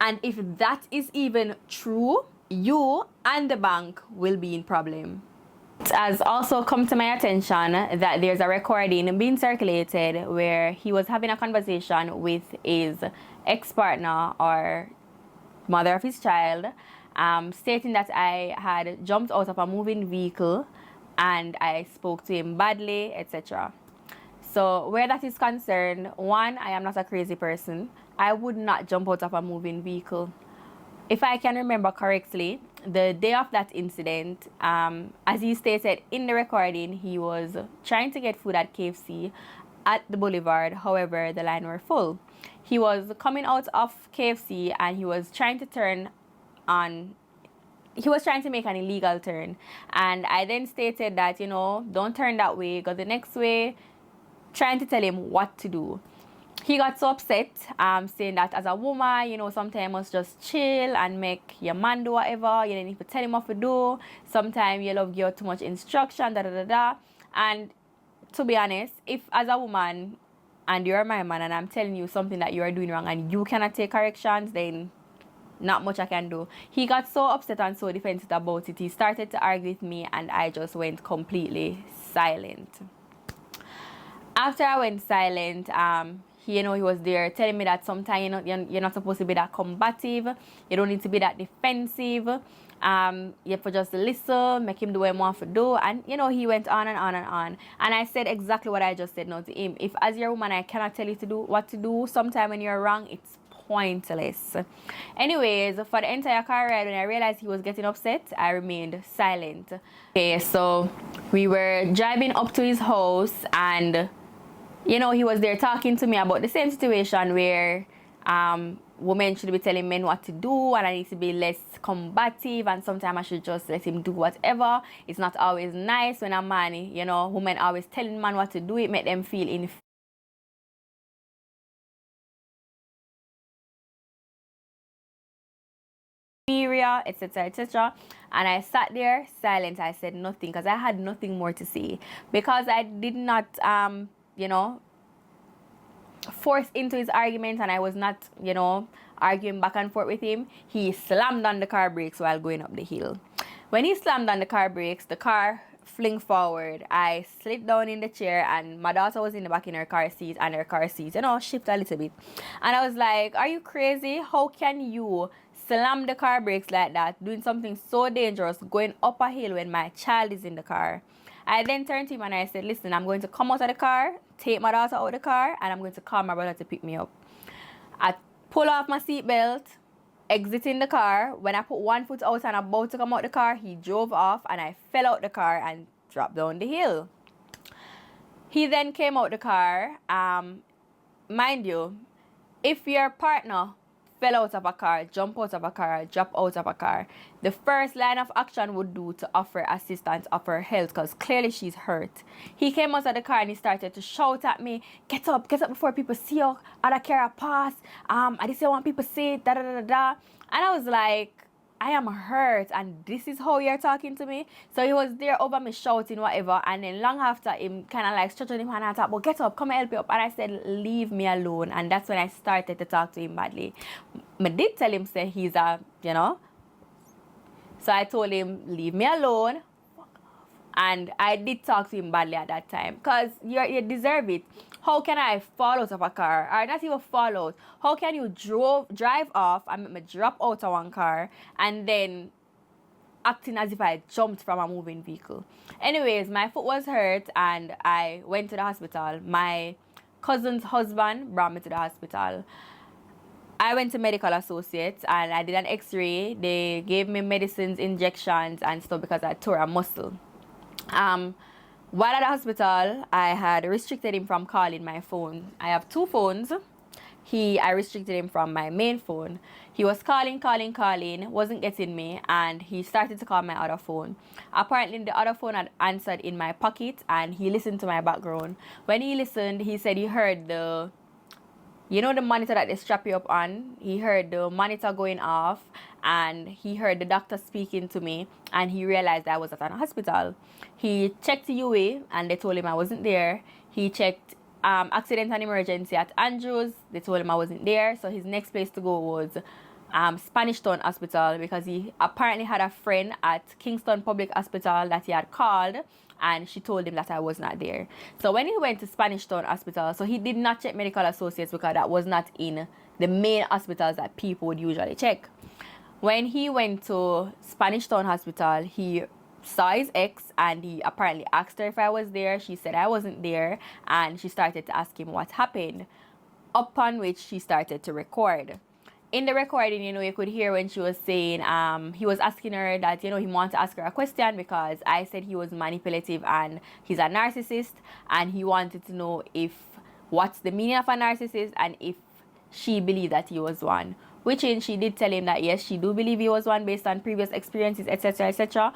And if that is even true, you and the bank will be in problem. It has also come to my attention that there's a recording being circulated where he was having a conversation with his ex-partner or mother of his child, stating that I had jumped out of a moving vehicle and I spoke to him badly, etc. So where that is concerned, one, I am not a crazy person. I would not jump out of a moving vehicle. If I can remember correctly, the day of that incident, as he stated in the recording, he was trying to get food at KFC at the Boulevard. However, the line were full. He was coming out of KFC and he was trying to make an illegal turn. And I then stated that, don't turn that way, go the next way, trying to tell him what to do. He got so upset, saying that as a woman, sometimes you must just chill and make your man do whatever. You don't need to tell him what to do. Sometimes you love give too much instruction, da da da da. And to be honest, if as a woman and you're my man and I'm telling you something that you are doing wrong and you cannot take corrections, then not much I can do. He got so upset and so defensive about it. He started to argue with me and I just went completely silent. After I went silent, he was there telling me that sometimes you're not supposed to be that combative. You don't need to be that defensive. You have to just listen, make him do what he wants to do. And, he went on and on and on. And I said exactly what I just said now to him. If as your woman, I cannot tell you to do what to do, sometime when you're wrong, it's pointless. Anyways, for the entire car ride, when I realized he was getting upset, I remained silent. Okay, so we were driving up to his house and he was there talking to me about the same situation where women should be telling men what to do and I need to be less combative and sometimes I should just let him do whatever. It's not always nice when a man, women always telling man what to do. It make them feel inferior, etc., etc. And I sat there silent. I said nothing because I had nothing more to say because I did not force into his argument and I was not arguing back and forth with him. He slammed on the car brakes while going up the hill. When he slammed on the car brakes, the car fling forward. I slid down in the chair and my daughter was in the back in her car seat and her car seat shift a little bit and I was like, are you crazy? How can you slam the car brakes like that, doing something so dangerous, going up a hill when my child is in the car? I then turned to him and I said, listen, I'm going to come out of the car, take my daughter out of the car, and I'm going to call my brother to pick me up. I pull off my seatbelt, exiting the car. When I put one foot out and about to come out the car, he drove off and I fell out the car and dropped down the hill. He then came out the car. Mind you, if your partner fell out of a car, jump out of a car, drop out of a car, the first line of action would do to offer assistance, offer help, because clearly she's hurt. He came out of the car and he started to shout at me, get up before people see you, other car pass, I just want people to see it, da da da da. And I was like, I am hurt and this is how you're talking to me? So he was there over me shouting whatever, and then long after him kind of like stretching him hand and talk, but get up, come and help you up. And I said, leave me alone. And that's when I started to talk to him badly. I did tell him say he's a, so I told him, leave me alone. And I did talk to him badly at that time because you deserve it. How can I fall out of a car? Or not even fall out. How can you drive off and make me drop out of one car and then acting as if I jumped from a moving vehicle? Anyways, my foot was hurt and I went to the hospital. My cousin's husband brought me to the hospital. I went to Medical Associates and I did an x-ray. They gave me medicines, injections and stuff because I tore a muscle. While at the hospital, I had restricted him from calling my phone. I have two phones. I restricted him from my main phone. He was calling, wasn't getting me, and he started to call my other phone. Apparently, the other phone had answered in my pocket, and he listened to my background. When he listened, he said he heard the monitor that they strap you up on. He heard the monitor going off and he heard the doctor speaking to me and he realized I was at a hospital. He checked UA and they told him I wasn't there. He checked accident and emergency at Andrews. They told him I wasn't there. So his next place to go was Spanish Town Hospital because he apparently had a friend at Kingston Public Hospital that he had called, and she told him that I was not there. So when he went to Spanish Town Hospital, so he did not check medical associates because that was not in the main hospitals that people would usually check. When he went to Spanish Town Hospital, he saw his ex and he apparently asked her if I was there. She said I wasn't there, and she started to ask him what happened, upon which she started to record. In the recording, you could hear when she was saying, he was asking her that, he wanted to ask her a question because I said he was manipulative and he's a narcissist, and he wanted to know what's the meaning of a narcissist and if she believed that he was one. Which she did tell him that yes, she do believe he was one based on previous experiences, etc., etc.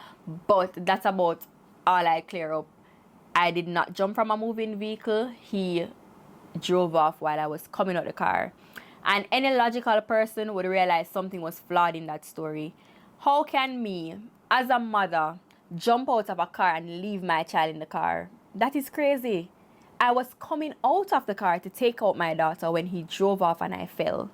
But that's about all I clear up. I did not jump from a moving vehicle. He drove off while I was coming out the car. And any logical person would realize something was flawed in that story. How can me, as a mother, jump out of a car and leave my child in the car? That is crazy. I was coming out of the car to take out my daughter when he drove off and I fell.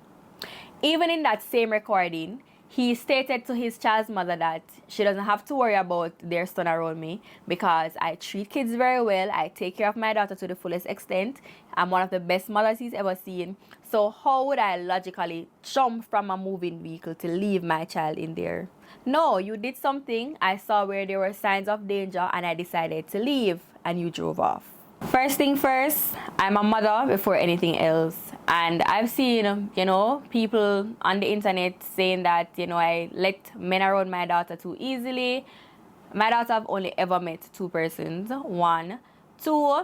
Even in that same recording, he stated to his child's mother that she doesn't have to worry about their son around me because I treat kids very well. I take care of my daughter to the fullest extent. I'm one of the best mothers he's ever seen. So how would I logically jump from a moving vehicle to leave my child in there? No, you did something. I saw where there were signs of danger and I decided to leave, and you drove off. First thing first, I'm a mother before anything else. And I've seen, people on the internet saying that, I let men around my daughter too easily. My daughter have only ever met two persons. One. Two,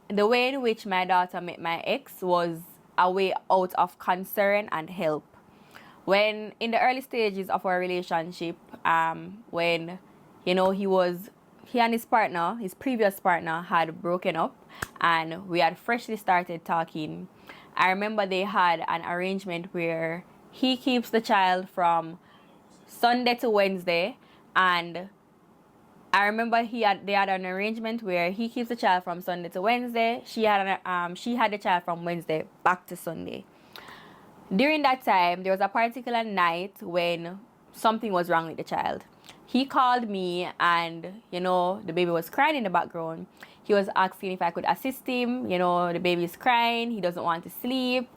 the way in which my daughter met my ex was a way out of concern and help. When in the early stages of our relationship, when, he and his partner, his previous partner, had broken up and we had freshly started talking. I remember they had an arrangement where he keeps the child from Sunday to Wednesday, and I remember they had an arrangement where he keeps the child from Sunday to Wednesday. She had the child from Wednesday back to Sunday. During that time, there was a particular night when something was wrong with the child. He called me and, the baby was crying in the background. He was asking if I could assist him. The baby is crying. He doesn't want to sleep.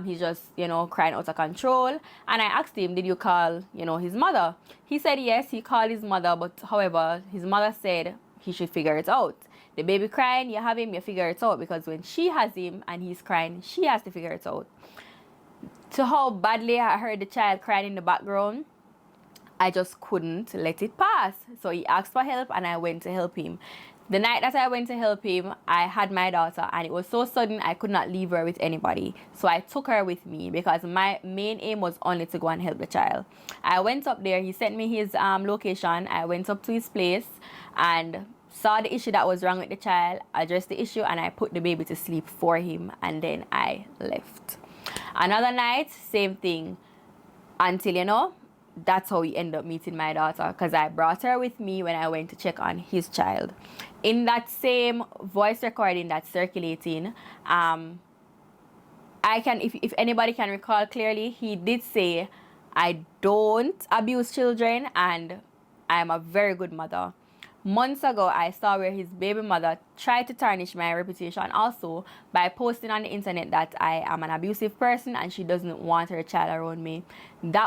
He's just, crying out of control. And I asked him, did you call, his mother? He said yes, he called his mother. But however, his mother said he should figure it out. The baby crying, you have him, you figure it out. Because when she has him and he's crying, she has to figure it out. To how badly I heard the child crying in the background, I just couldn't let it pass. So he asked for help and I went to help him. The night that I went to help him, I had my daughter and it was so sudden I could not leave her with anybody. So I took her with me because my main aim was only to go and help the child. I went up there. He sent me his location. I went up to his place and saw the issue that was wrong with the child, addressed the issue, and I put the baby to sleep for him, and then I left. Another night, same thing, until, that's how we ended up meeting my daughter, because I brought her with me when I went to check on his child. In that same voice recording that's circulating, if anybody can recall clearly, he did say, I don't abuse children and I'm a very good mother. Months ago, I saw where his baby mother tried to tarnish my reputation also by posting on the internet that I am an abusive person and she doesn't want her child around me. That